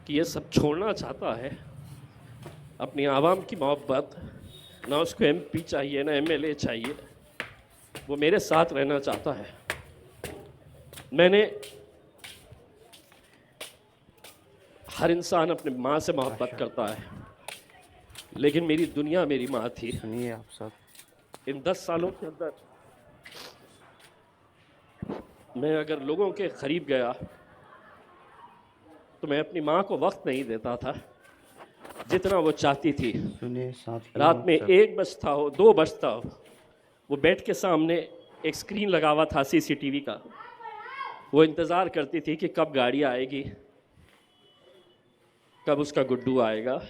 कि ये सब छोड़ना चाहता है, अपनी आवाम की मोहब्बत, ना उसको एमपी चाहिए ना एमएलए चाहिए, वो मेरे साथ रहना चाहता है। मैंने हर इंसान अपने माँ से मोहब्बत करता है, लेकिन मेरी दुनिया मेरी माँ थी। सुनिए आप सब। इन 10 सालों के अंदर मैं अगर लोगों के करीब गया तो मैं अपनी माँ को वक्त नहीं देता था जितना वो चाहती थी। सुनिए साथियों रात आप में सब। 1 बजता हो 2 बजता हो, वो बेड के सामने एक स्क्रीन लगा हुआ था सीसीटीवी का, वो इंतज़ार करती थी कि कब गाड़ी आएगी, कब उसका गुड्डू आएगा।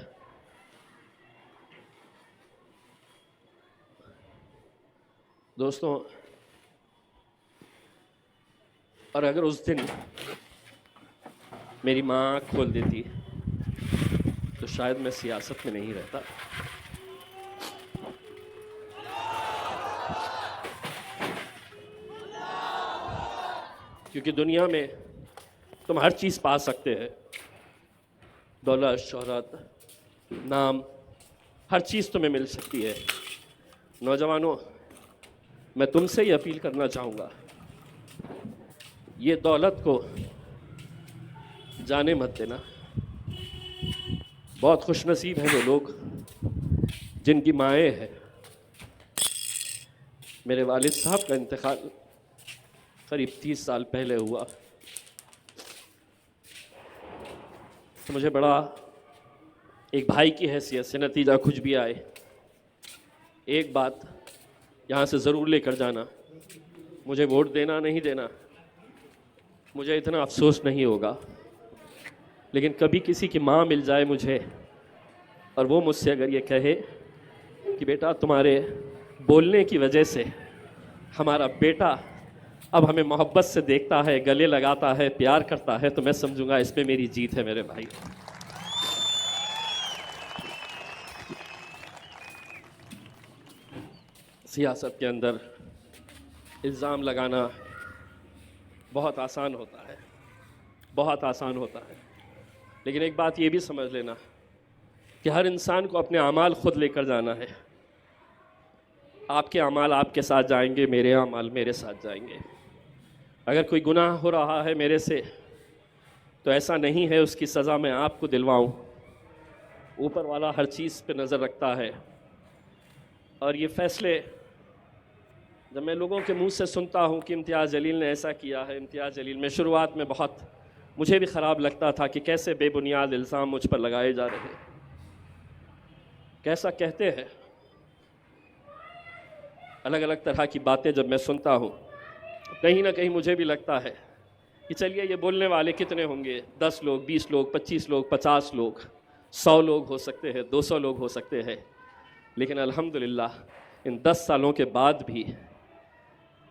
दोस्तों, और अगर उस दिन मेरी माँ आँख खोल देती तो शायद मैं सियासत में नहीं रहता। क्योंकि दुनिया में तुम हर चीज़ पा सकते हैं, दौलत, शोहरत, नाम, हर चीज़ तुम्हें मिल सकती है। नौजवानों, मैं तुमसे ही अपील करना चाहूँगा, ये दौलत को जाने मत देना। बहुत खुशनसीब हैं वो लोग जिनकी माएँ हैं। मेरे वालिद साहब का इंतकाल करीब 30 साल पहले हुआ, तो मुझे बड़ा, एक भाई की हैसियत से, नतीजा कुछ भी आए, एक बात यहाँ से ज़रूर लेकर जाना, मुझे वोट देना नहीं देना, मुझे इतना अफसोस नहीं होगा, लेकिन कभी किसी की माँ मिल जाए मुझे और वो मुझसे अगर ये कहे कि बेटा तुम्हारे बोलने की वजह से हमारा बेटा अब हमें मोहब्बत से देखता है, गले लगाता है, प्यार करता है, तो मैं समझूंगा इसमें मेरी जीत है मेरे भाई। सियासत के अंदर इल्ज़ाम लगाना बहुत आसान होता है, बहुत आसान होता है, लेकिन एक बात ये भी समझ लेना कि हर इंसान को अपने अमाल खुद लेकर जाना है। आपके अमाल आपके साथ जाएंगे, मेरे अमाल मेरे साथ जाएंगे। अगर कोई गुनाह हो रहा है मेरे से, तो ऐसा नहीं है उसकी सज़ा मैं आपको दिलवाऊं। ऊपर वाला हर चीज़ पे नज़र रखता है, और ये फ़ैसले जब मैं लोगों के मुंह से सुनता हूँ कि इम्तियाज़ जलील ने ऐसा किया है, इम्तियाज़ जलील, में शुरुआत में बहुत मुझे भी ख़राब लगता था कि कैसे बेबुनियाद इल्ज़ाम मुझ पर लगाए जा रहे हैं, कैसा कहते हैं। अलग अलग तरह की बातें जब मैं सुनता हूँ, कहीं ना कहीं मुझे भी लगता है कि चलिए ये बोलने वाले कितने होंगे, 10 लोग, 20 लोग, 25 लोग, 50 लोग, 100 लोग हो सकते हैं, 200 लोग हो सकते हैं, लेकिन अल्हम्दुलिल्लाह इन 10 सालों के बाद भी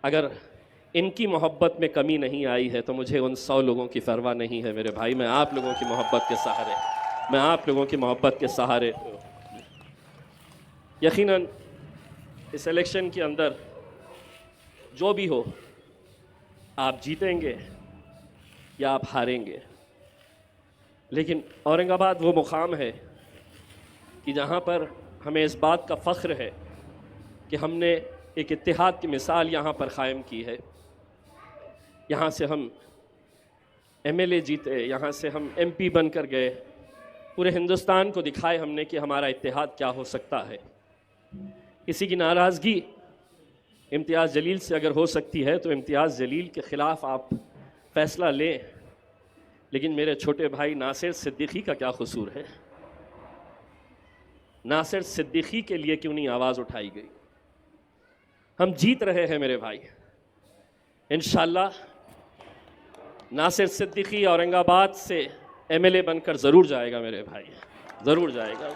अगर इनकी मोहब्बत में कमी नहीं आई है तो मुझे उन 100 लोगों की परवाह नहीं है मेरे भाई। मैं आप लोगों की मोहब्बत के सहारे, मैं आप लोगों की मोहब्बत के सहारे, यकीनन इस इलेक्शन के अंदर जो भी हो, आप जीतेंगे या आप हारेंगे, लेकिन औरंगाबाद वो मुकाम है कि जहाँ पर हमें इस बात का फ़ख्र है कि हमने एक इत्तेहाद की मिसाल यहाँ पर क़ायम की है। यहाँ से हम एमएलए जीते, यहाँ से हम एमपी बनकर गए, पूरे हिंदुस्तान को दिखाए हमने कि हमारा इत्तेहाद क्या हो सकता है। किसी की नाराज़गी इम्तियाज़ जलील से अगर हो सकती है तो इम्तियाज़ जलील के ख़िलाफ़ आप फ़ैसला लें, लेकिन मेरे छोटे भाई नासिर सिद्दीकी का क्या कसूर है? नासिर सिद्दीकी के लिए क्यों नहीं आवाज़ उठाई गई? हम जीत रहे हैं मेरे भाई, इंशाअल्लाह नासिर सिद्दीकी औरंगाबाद से एमएलए बनकर ज़रूर जाएगा मेरे भाई, ज़रूर जाएगा।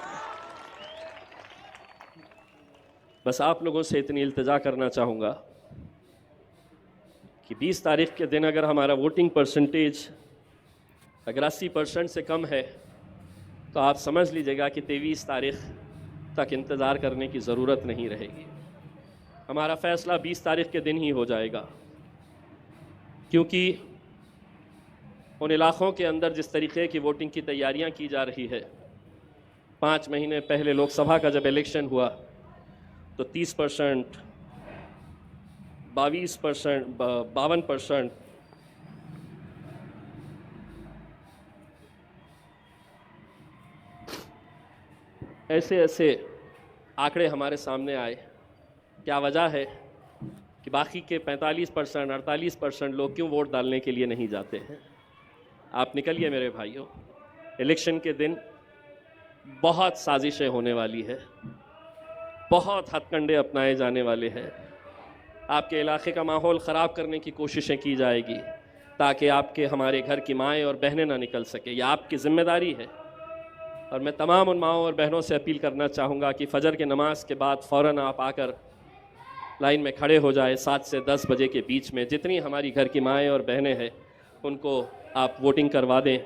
बस आप लोगों से इतनी इल्तिजा करना चाहूँगा कि 20 तारीख के दिन अगर हमारा वोटिंग परसेंटेज अगर 80% से कम है तो आप समझ लीजिएगा कि 23 तारीख तक इंतज़ार करने की ज़रूरत नहीं रहेगी। हमारा फ़ैसला 20 तारीख के दिन ही हो जाएगा, क्योंकि उन इलाक़ों के अंदर जिस तरीक़े की वोटिंग की तैयारियां की जा रही है, 5 महीने पहले लोकसभा का जब इलेक्शन हुआ तो 30%, 22%, 52%, ऐसे ऐसे आंकड़े हमारे सामने आए। क्या वजह है कि बाकी के 45%, 48% लोग क्यों वोट डालने के लिए नहीं जाते हैं? आप निकलिए मेरे भाइयों, इलेक्शन के दिन बहुत साजिशें होने वाली है, बहुत हथकंडे अपनाए जाने वाले हैं। आपके इलाके का माहौल ख़राब करने की कोशिशें की जाएगी ताकि आपके हमारे घर की माएँ और बहनें ना निकल सके। यह आपकी ज़िम्मेदारी है और मैं तमाम उन माँओं और बहनों से अपील करना चाहूँगा कि फ़जर के नमाज के बाद फ़ौरन आप आकर लाइन में खड़े हो जाए। 7 से 10 बजे के बीच में जितनी हमारी घर की माएँ और बहनें हैं उनको आप वोटिंग करवा दें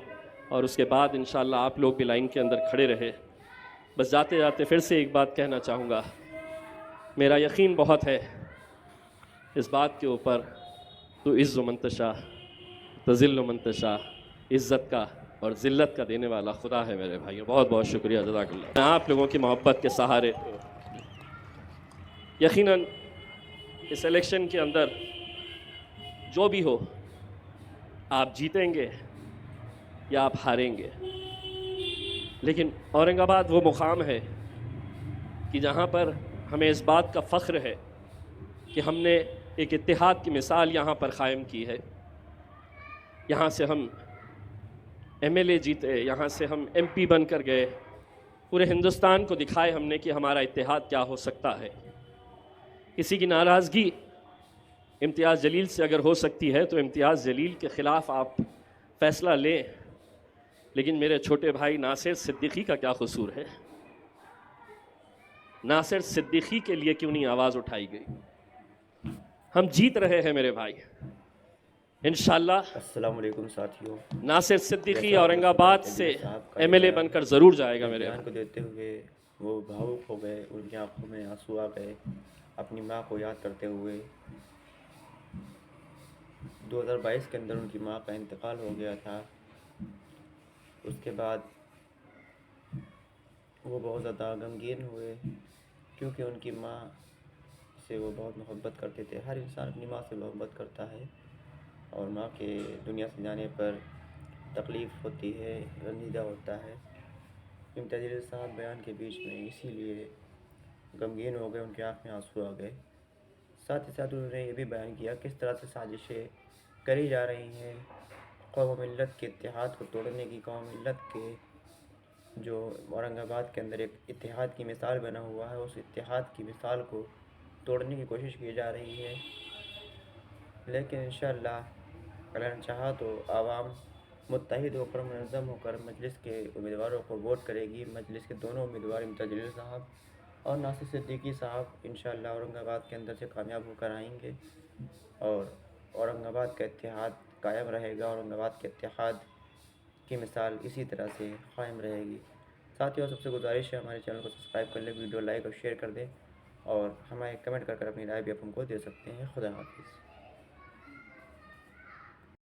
और उसके बाद इंशाअल्लाह आप लोग भी लाइन के अंदर खड़े रहे। बस जाते जाते फिर से एक बात कहना चाहूँगा, मेरा यकीन बहुत है इस बात के ऊपर, तो इज़्ज़ मंतशा तज़िल्ल मंतशा, इज़्ज़त का और ज़िल्लत का देने वाला खुदा है मेरे भाइयों। बहुत बहुत शुक्रिया, जज़ाकल्लाह। मैं आप लोगों की मोहब्बत के सहारे यकीनन इस इलेक्शन के अंदर जो भी हो, आप जीतेंगे या आप हारेंगे, लेकिन औरंगाबाद वो मुकाम है कि जहाँ पर हमें इस बात का फ़ख्र है कि हमने एक इत्तेहाद की मिसाल यहाँ पर क़ायम की है। यहाँ से हम MLA जीते, यहाँ से हम MP बनकर गए, पूरे हिंदुस्तान को दिखाए हमने कि हमारा इत्तेहाद क्या हो सकता है। किसी की नाराज़गी इम्तियाज़ जलील से अगर हो सकती है तो इम्तियाज़ जलील के ख़िलाफ़ आप फ़ैसला लें, लेकिन मेरे छोटे भाई नासिर सिद्दीकी का क्या कसूर है? नासिर सिद्दीकी के लिए क्यों नहीं आवाज़ उठाई गई? हम जीत रहे हैं मेरे भाई, इंशाअल्लाह। अस्सलाम वालेकुम साथियों। नासिर सिद्दीकी जैसा औरंगाबाद आपने से सुना साहब का MLA बयान बनकर ज़रूर जाएगा मेरे बयान भाई। को देते हुए वो भावुक हो गए, उनकी आंखों में आंसू आ गए अपनी माँ को याद करते हुए। 2022 के अंदर उनकी माँ का इंतकाल हो गया था। उसके बाद वो बहुत ज़्यादा गमगीन हुए क्योंकि उनकी माँ से वो बहुत मोहब्बत करते थे। हर इंसान अपनी माँ से मोहब्बत करता है और माँ के दुनिया से जाने पर तकलीफ़ होती है, रंजीदा होता है। इम्तियाज़ जलील साहब बयान के बीच में इसीलिए गमगीन हो गए, उनकी आँख में आंसू आ गए। साथ ही साथ उन्होंने ये भी बयान किया किस तरह से साजिशें करी जा रही हैं कौम मिल्लत के इत्तेहाद को तोड़ने की। कौम मिल्लत के जो औरंगाबाद के अंदर एक इत्तेहाद की मिसाल बना हुआ है, उस इत्तेहाद की मिसाल को तोड़ने की कोशिश की जा रही है। लेकिन इंशाअल्लाह अल्लाह ने चाहा तो आवाम मुत्तहिद होकर, मुनज़्ज़म होकर मजलिस के उम्मीदवारों को वोट करेगी। मजलिस के दोनों उम्मीदवार इम्तियाज़ जलील साहब और नासिर सिद्दीकी साहब इंशाअल्लाह औरंगाबाद के अंदर से कामयाब होकर आएंगे और औरंगाबाद का इत्तेहाद कायम रहेगा। औरंगाबाद के इत्तेहाद की मिसाल इसी तरह से कायम रहेगी। साथियों, सबसे गुजारिश है हमारे चैनल को सब्सक्राइब कर लें, वीडियो लाइक और शेयर कर दें और हमें कमेंट कर अपनी राय भी आप हमको दे सकते हैं। खुदा हाफिज़।